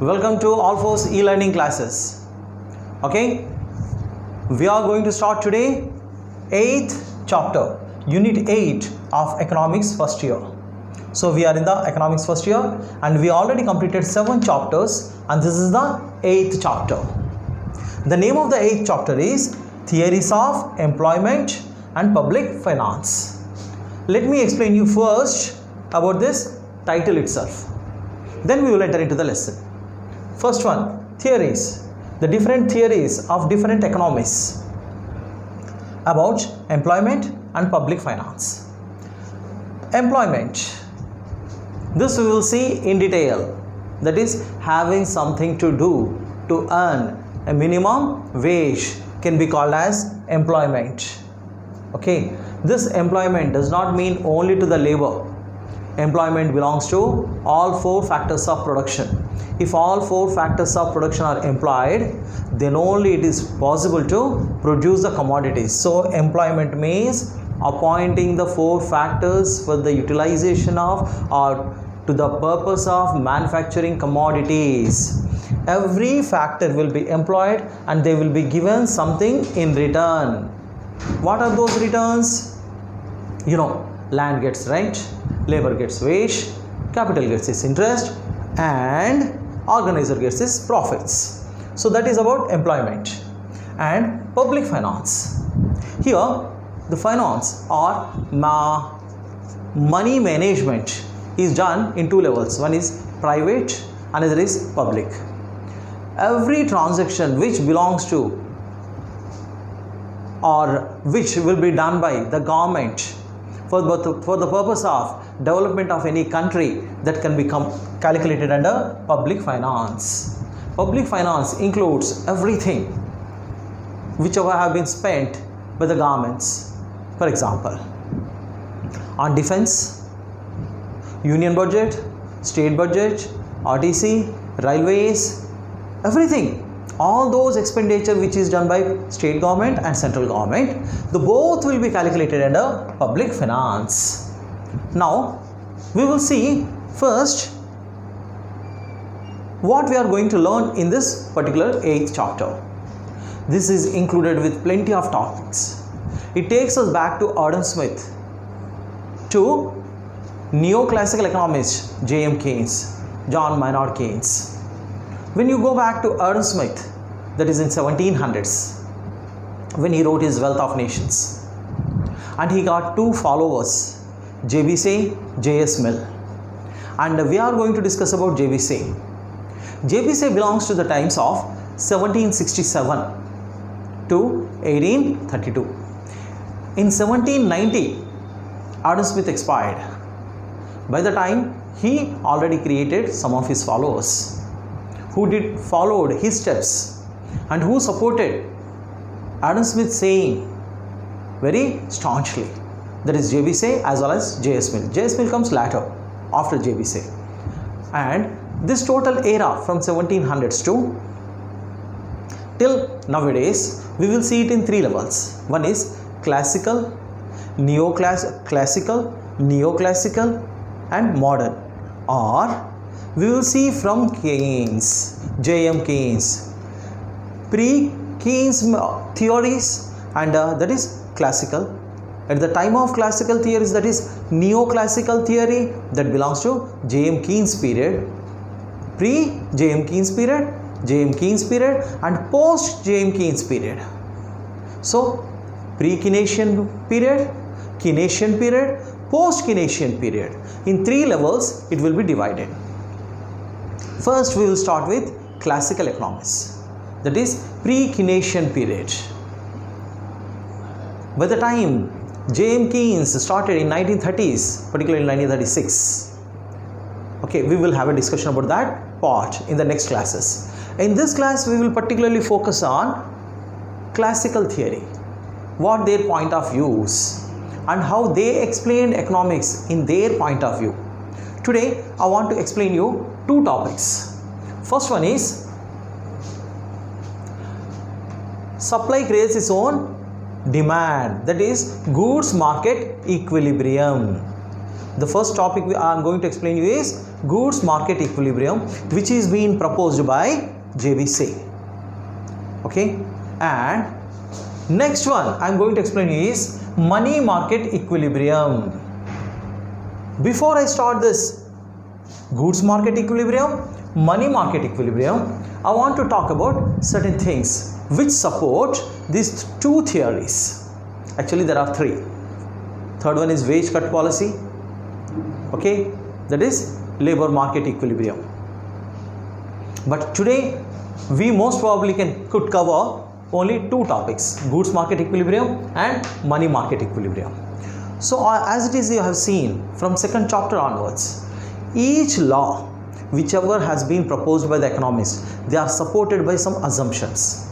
Welcome to ALPHORES e-learning classes. Okay, we are going to start today 8th chapter, unit 8 of economics first year. So we are in the economics first year and we already completed 7 chapters and this is the 8th chapter. The name of the 8th chapter is Theories of Employment and Public Finance. Let me explain you first about this title itself. Then we will enter into the lesson. First one, theories. The different theories of different economists about employment and public finance. Employment. This we will see in detail. That is having something to do to earn a minimum wage can be called as employment. Okay, this employment does not mean only to the labor. Employment belongs to all 4 factors of production. If all 4 factors of production are employed, then only it is possible to produce the commodities. So employment means appointing the 4 factors for the utilization of or to the purpose of manufacturing commodities. Every factor will be employed and they will be given something in return. What are those returns? You know, land gets rent, labor gets wage, capital gets its interest, and organizer gets its profits. So that is about employment. And public finance. Here the finance or money management is done in 2 levels. One is private, another is public. Every transaction which belongs to or which will be done by the government for the purpose of development of any country, that can become calculated under public finance. Public finance includes everything whichever have been spent by the governments. For example, on defense, union budget, state budget, RTC, railways, everything. All those expenditure which is done by state government and central government, the both will be calculated under public finance. Now we will see first what we are going to learn in this particular 8th chapter. This is included with plenty of topics. It takes us back to Adam Smith, to neoclassical economist J.M. Keynes, John Maynard Keynes. When you go back to Adam Smith, that is in 1700s, when he wrote his Wealth of Nations, and he got 2 followers, J.B. Say, J.S. Mill, and we are going to discuss about J.B. Say. J.B. Say belongs to the times of 1767 to 1832. In 1790, Adam Smith expired. By the time, he already created some of his followers who followed his steps and who supported Adam Smith saying very staunchly. That is J.B. Say as well as J.S. Mill. J.S. Mill comes later after J.B. Say. And this total era from 1700s to till nowadays, we will see it in 3 levels. One is classical, neoclassical, and modern. Or we will see from Keynes, J.M. Keynes, pre-Keynes theories, and that is classical. At the time of classical theories, that is neoclassical theory, that belongs to J.M. Keynes period, pre-J.M. Keynes period, J.M. Keynes period, and post-J.M. Keynes period. So pre-Keynesian period, Keynesian period, post-Keynesian period. In 3 levels it will be divided. First we will start with classical economics, that is pre-Keynesian period. By the time J.M. Keynes started in 1930s, particularly in 1936. Okay, we will have a discussion about that part in the next classes. In this class we will particularly focus on classical theory, what their point of views and how they explained economics in their point of view. Today I want to explain you 2 topics. First one is supply creates its own demand, that is goods market equilibrium. The first topic I am going to explain you is goods market equilibrium, which is being proposed by JBC. Okay, and next one I am going to explain is money market equilibrium. Before I start this goods market equilibrium, money market equilibrium, I want to talk about certain things which support these two theories. Actually there are three. Third one is wage cut policy. Okay, that is labor market equilibrium. But today we most probably could cover only two topics, goods market equilibrium and money market equilibrium. So as it is, you have seen from second chapter onwards, each law whichever has been proposed by the economists, they are supported by some assumptions.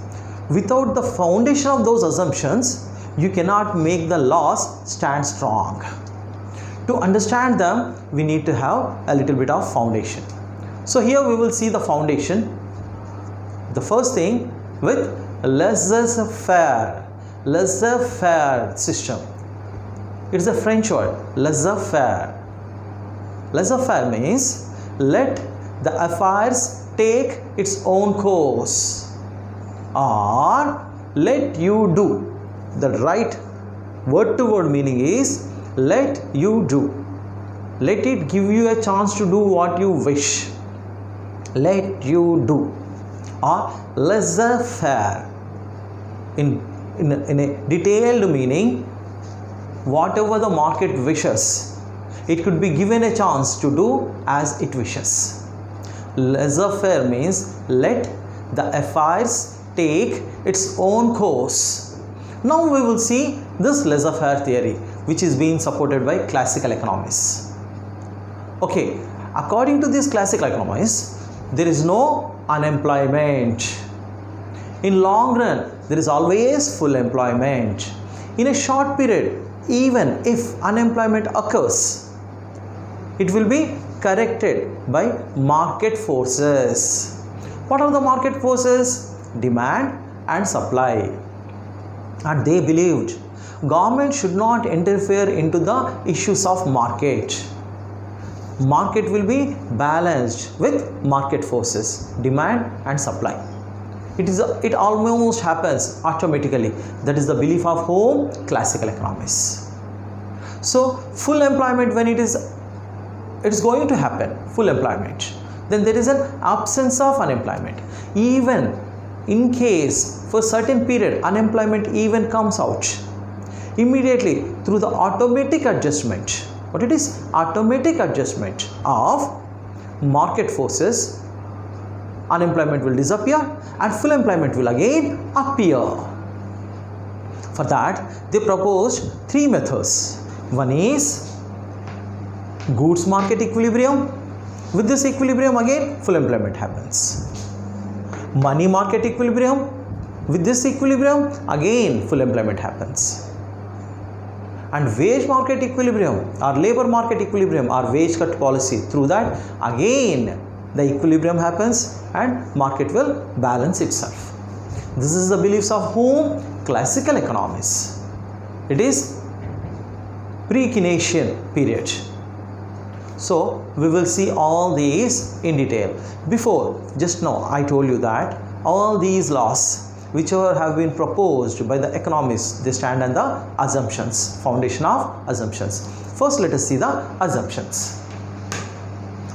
Without the foundation of those assumptions, you cannot make the laws stand strong. To understand them, we need to have a little bit of foundation. So here we will see the foundation. The first thing with laissez-faire system. It's a French word, laissez-faire. Laissez-faire means let the affairs take its own course, or let you do. The right word to word meaning is let you do. Let it give you a chance to do what you wish. Let you do. Or laissez-faire. In a detailed meaning, whatever the market wishes, it could be given a chance to do as it wishes. Laissez-faire means let the affairs take its own course. Now we will see this laissez-faire theory, which is being supported by classical economists. Okay, according to these classical economists, there is no unemployment. In long run, there is always full employment. In a short period, even if unemployment occurs, it will be corrected by market forces. What are the market forces? Demand and supply. And they believed government should not interfere into the issues of market. Market will be balanced with market forces, demand and supply. It almost happens automatically. That is the belief of whom? Classical economists. So full employment, when it is going to happen, full employment, then there is an absence of unemployment. Even in case for certain period unemployment even comes out, immediately through the automatic adjustment, what it is? Automatic adjustment of market forces, unemployment will disappear and full employment will again appear. For that, they proposed three methods. One is goods market equilibrium. With this equilibrium, again full employment happens. Money market equilibrium. With this equilibrium, again full employment happens. And wage market equilibrium or labor market equilibrium or wage cut policy, through that again the equilibrium happens and market will balance itself. This is the beliefs of whom? Classical economists. It is pre-Keynesian period. So we will see all these in detail. Before, just now I told you that all these laws whichever have been proposed by the economists, they stand on the assumptions, foundation of assumptions. First let us see the assumptions.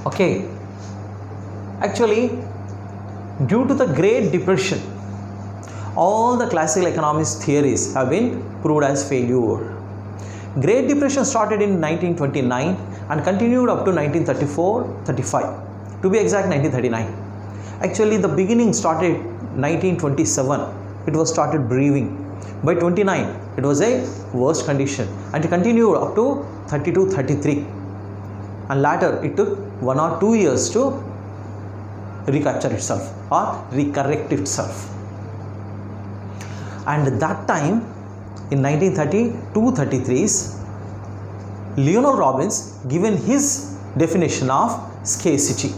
Okay, actually due to the Great Depression, all the classical economics theories have been proved as failure. Great Depression started in 1929 and continued up to 1934-35, to be exact 1939. Actually the beginning started 1927, it was started brewing. By 29, it was a worst condition and it continued up to 32-33, and later it took 1 or 2 years to recapture itself or recorrect itself. And at that time in 1932-33, Leonard Robbins given his definition of scarcity.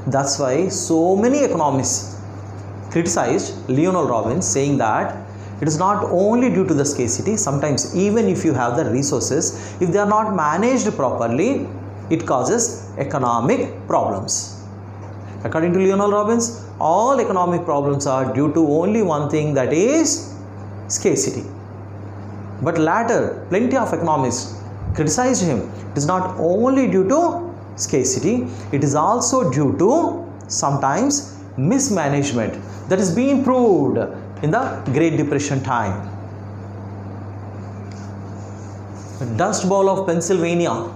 That's why so many economists criticized Leonard Robbins, saying that it is not only due to the scarcity, sometimes even if you have the resources, if they are not managed properly, it causes economic problems. According to Leonard Robbins, all economic problems are due to only one thing, that is scarcity. But later, plenty of economists criticized him. It is not only due to scarcity, it is also due to sometimes mismanagement. That is being proved in the Great Depression time. The Dust Bowl of Pennsylvania,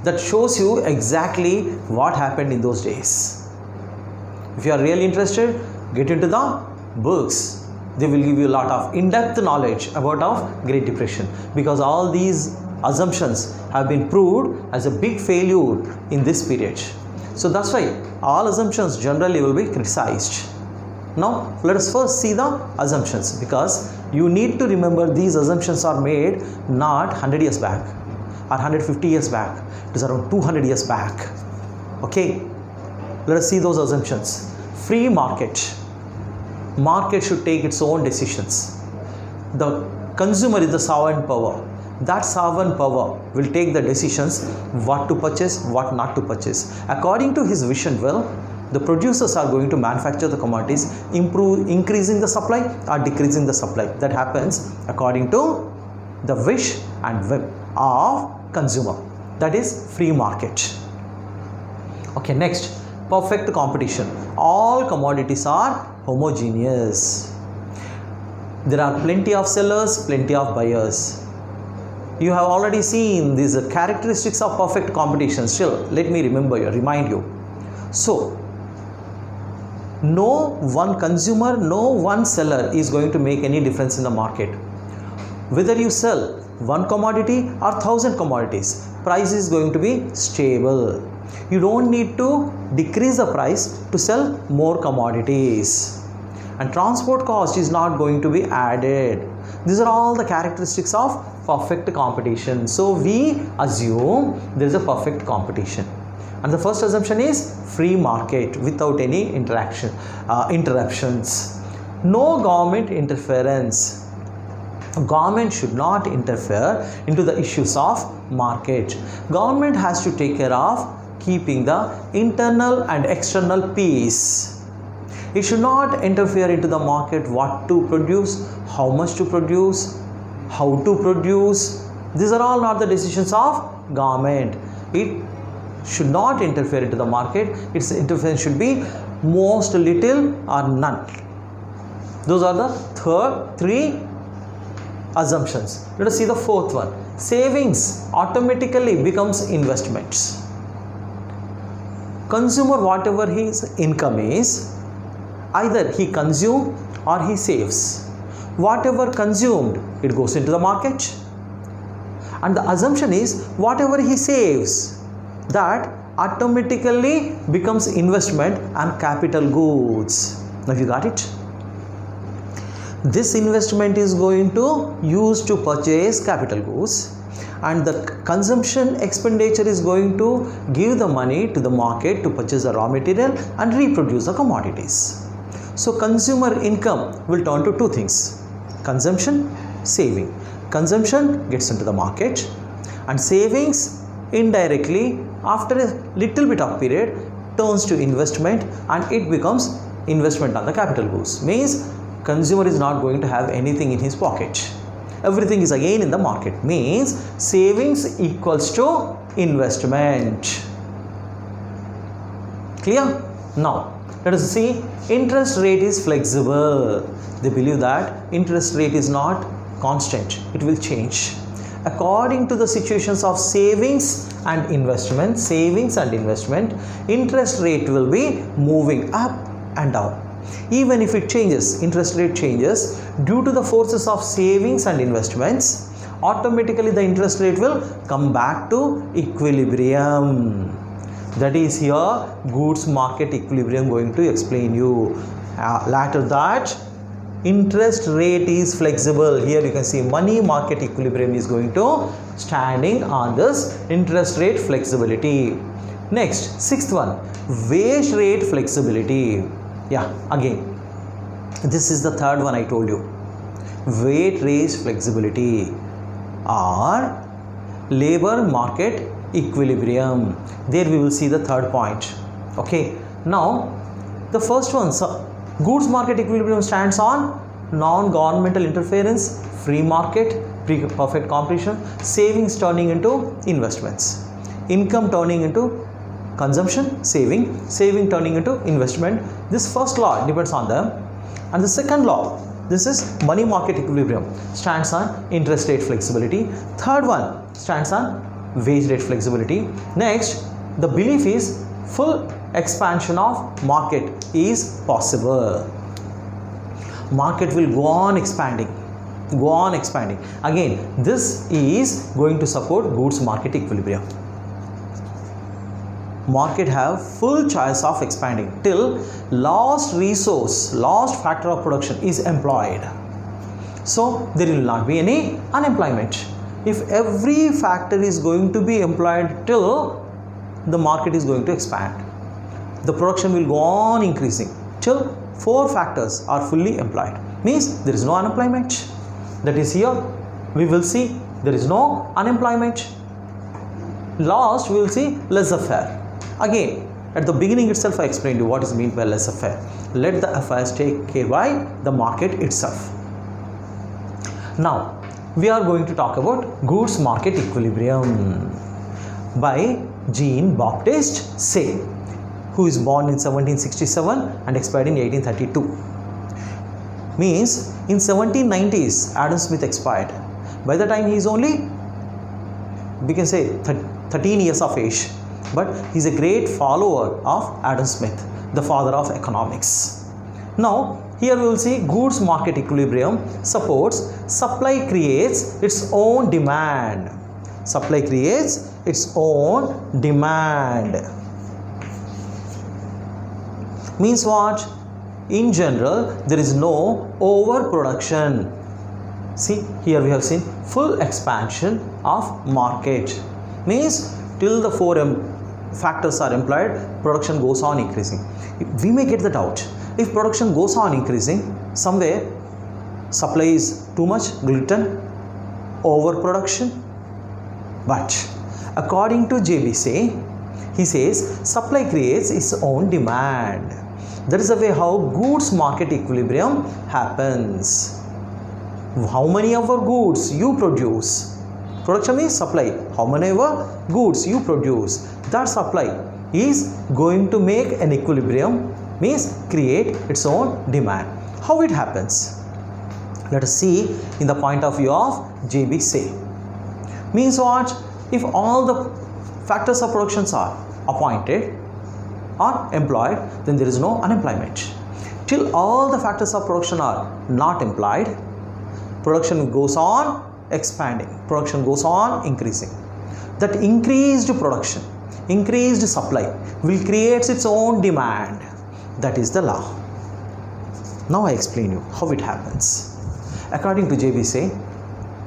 that shows you exactly what happened in those days. If you are really interested, get into the books. They will give you a lot of in-depth knowledge about of Great Depression, because all these assumptions have been proved as a big failure in this period. So that's why all assumptions generally will be criticized. Now let us first see the assumptions, because you need to remember these assumptions are made not 100 years back or 150 years back. It is around 200 years back. Okay, let us see those assumptions. Free market. Market should take its own decisions. The consumer is the sovereign power. That sovereign power will take the decisions what to purchase, what not to purchase. According to his vision, well, the producers are going to manufacture the commodities, increasing the supply or decreasing the supply. That happens according to the wish and whim of consumer. That is free market. Okay, next, perfect competition. All commodities are homogeneous. There are plenty of sellers, plenty of buyers. You have already seen these characteristics of perfect competition. Still, let me remind you. So, no one consumer, no one seller is going to make any difference in the market. Whether you sell one commodity or 1,000 commodities, price is going to be stable. You don't need to decrease the price to sell more commodities. And transport cost is not going to be added. These are all the characteristics of perfect competition. So we assume there is a perfect competition. And the first assumption is free market without any interruptions. No government interference. Government should not interfere into the issues of market. Government has to take care of keeping the internal and external peace. It should not interfere into the market, what to produce, how much to produce, how to produce. These are all not the decisions of government. It should not interfere into the market. Its interference should be most little or none. Those are the three assumptions. Let us see the fourth one. Savings automatically becomes investments. Consumer, whatever his income is, either he consumes or he saves. Whatever consumed, it goes into the market. And the assumption is whatever he saves, that automatically becomes investment and capital goods. Now you got it? This investment is going to use to purchase capital goods, and the consumption expenditure is going to give the money to the market to purchase the raw material and reproduce the commodities. So consumer income will turn to two things: consumption, saving. Consumption gets into the market, and savings indirectly after a little bit of period turns to investment, and it becomes investment on the capital goods. Means consumer is not going to have anything in his pocket. Everything is again in the market. Means savings equals to investment. Clear? Now let us see, interest rate is flexible. They believe that interest rate is not constant. It will change according to the situations of savings and investment. Interest rate will be moving up and down. Even if it changes, interest rate changes due to the forces of savings and investments, automatically the interest rate will come back to equilibrium. That is here goods market equilibrium going to explain you. Later that interest rate is flexible. Here you can see money market equilibrium is going to standing on this interest rate flexibility. Next, sixth one, wage rate flexibility. Yeah, again this is the third one I told you. Wage rate flexibility or labor market equilibrium. There we will see the third point. Okay, now the first one, goods market equilibrium stands on non-governmental interference, free market, perfect competition, savings turning into investments, income turning into consumption, saving turning into investment. This first law depends on them. And the second law, this is money market equilibrium, stands on interest rate flexibility. Third one stands on wage rate flexibility. Next, the belief is full expansion of market is possible. Market will go on expanding. Again, this is going to support goods market equilibrium. Market have full choice of expanding till last resource, last factor of production is employed. So there will not be any unemployment. If every factor is going to be employed till the market is going to expand, the production will go on increasing till 4 factors are fully employed. Means there is no unemployment. That is here we will see there is no unemployment. Last we will see laissez-faire. Again, at the beginning itself I explained you what is meant by laissez-faire. Let the affairs take care by the market itself. Now we are going to talk about goods market equilibrium by Jean-Baptiste Say, who is born in 1767 and expired in 1832. Means in 1790s Adam Smith expired. By the time he is only, we can say 13 years of age. But he is a great follower of Adam Smith, the father of economics. Now, here we will see goods market equilibrium supports supply creates its own demand. Supply creates its own demand. Means what? In general, there is no overproduction. See, here we have seen full expansion of market. Means till the 4 factors are employed, production goes on increasing. We may get the doubt, if production goes on increasing, somewhere supply is too much, gluten, overproduction. But according to JB Say, he says supply creates its own demand. That is the way how goods market equilibrium happens. How many of our goods you produce? Production means supply. How many of our goods you produce? That supply is going to make an equilibrium, means create its own demand. How it happens? Let us see in the point of view of JB Say. Means what? If all the factors of production are appointed or employed, then there is no unemployment. Till all the factors of production are not employed, production goes on expanding, production goes on increasing. That increased production, increased supply will create its own demand. That is the law. Now I explain you how it happens. According to JB Say,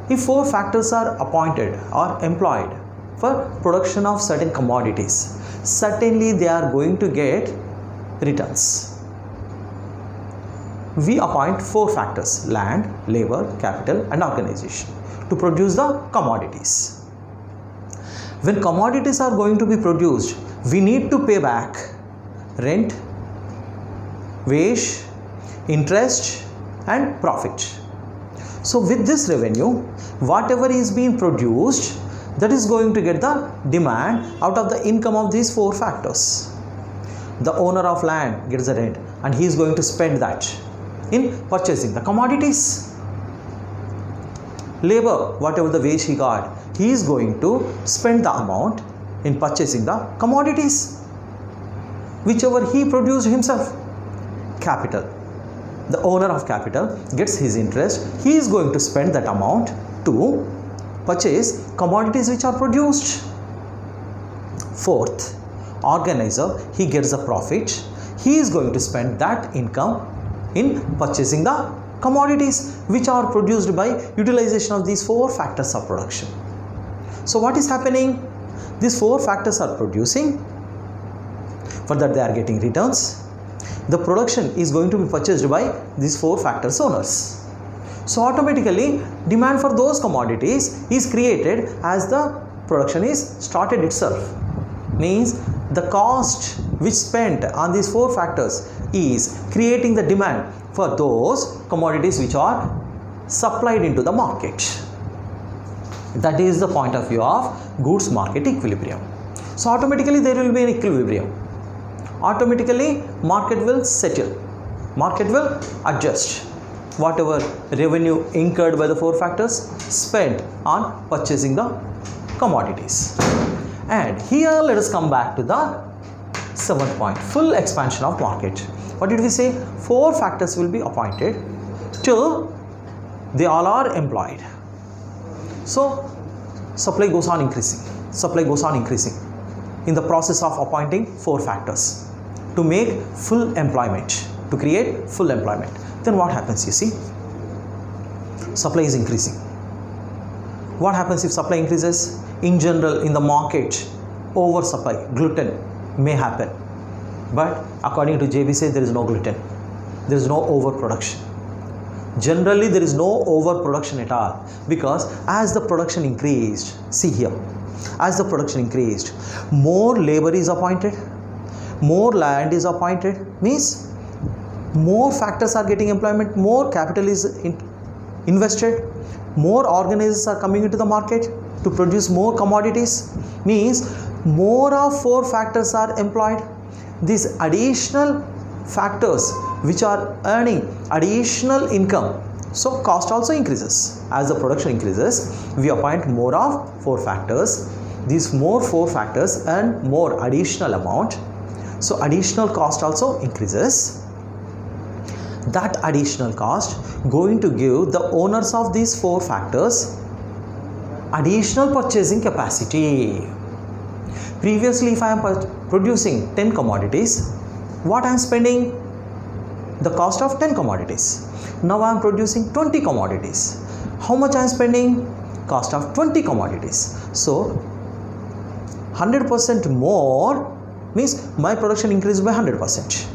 if 4 factors are appointed or employed for production of certain commodities, certainly they are going to get returns. We appoint 4 factors: land, labor, capital and organization to produce the commodities. When commodities are going to be produced, we need to pay back rent, wage, interest and profit. So with this revenue, whatever is being produced, that is going to get the demand out of the income of these 4 factors. The owner of land gets the rent and he is going to spend that in purchasing the commodities. Labor, whatever the wage he got, he is going to spend the amount in purchasing the commodities whichever he produced himself. Capital, the owner of capital gets his interest, he is going to spend that amount to purchase commodities which are produced. Fourth, organizer, he gets the profit, he is going to spend that income in purchasing the commodities which are produced by utilization of these 4 factors of production. So what is happening? These 4 factors are producing, for that they are getting returns. The production is going to be purchased by these 4 factors owners. So automatically demand for those commodities is created as the production is started itself. Means the cost which spent on these four factors is creating the demand for those commodities which are supplied into the market. That is the point of view of goods market equilibrium. So automatically there will be an equilibrium. Automatically market will settle. Market will adjust whatever revenue incurred by the four factors spent on purchasing the commodities. And here let us come back to the seventh point, full expansion of market. What did we say? Four factors will be appointed till they all are employed. So supply goes on increasing. Supply goes on increasing in the process of appointing four factors to make full employment, to create full employment. Then what happens? You see, supply is increasing. What happens if supply increases? In general, in the market, oversupply, gluten may happen. But according to JBC, there is no gluten. There is no overproduction. Generally, there is no overproduction at all, because as the production increased, see here, as the production increased, more labor is appointed, more land is appointed, means more factors are getting employment, more capital is invested, more organisms are coming into the market to produce more commodities, means more of four factors are employed. These additional factors which are earning additional income, so cost also increases. As the production increases, we appoint more of four factors. These more four factors earn more additional amount, so additional cost also increases. That additional cost going to give the owners of these four factors additional purchasing capacity. Previously, if I am producing 10 commodities, what I am spending? The cost of 10 commodities. Now I am producing 20 commodities. How much I am spending? Cost of 20 commodities. So 100% more means my production increased by 100%.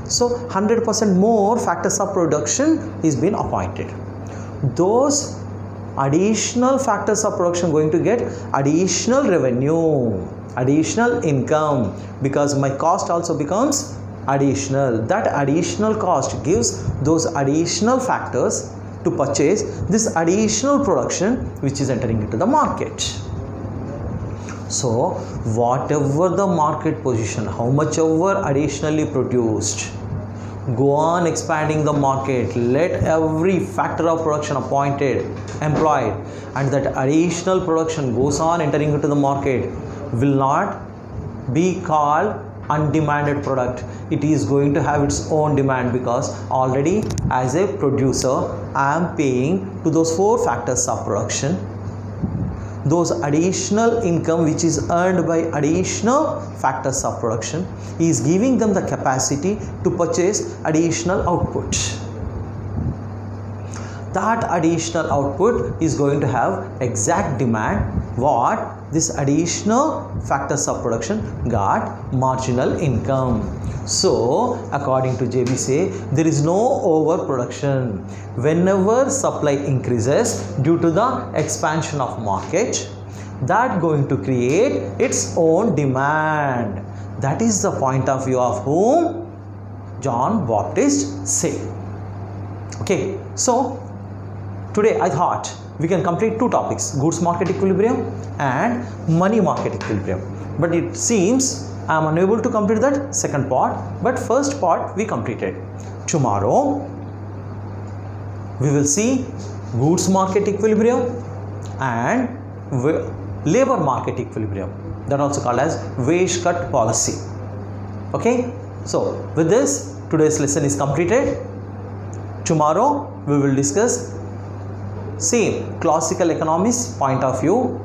So 100% more factors of production is being appointed. Those additional factors of production going to get additional revenue, additional income, because my cost also becomes additional. That additional cost gives those additional factors to purchase this additional production which is entering into the market. So whatever the market position, how much ever additionally produced, go on expanding the market. Let every factor of production appointed, employed, and that additional production goes on entering into the market will not be called undemanded product. It is going to have its own demand, because already as a producer I am paying to those four factors of production. Those additional income which is earned by additional factors of production is giving them the capacity to purchase additional output. That additional output is going to have exact demand what this additional factors of production got marginal income. So according to JBC, there is no overproduction. Whenever supply increases due to the expansion of market, that going to create its own demand. That is the point of view of whom? John Baptiste say. Okay, so today I thought we can complete two topics, goods market equilibrium and money market equilibrium. But it seems I am unable to complete that second part, but first part we completed. Tomorrow we will see goods market equilibrium and labor market equilibrium, that also called as wage cut policy. Okay, so with this today's lesson is completed. Tomorrow we will discuss same classical economics point of view,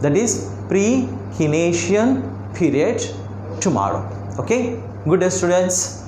that is pre-Keynesian period tomorrow. Okay, good day students.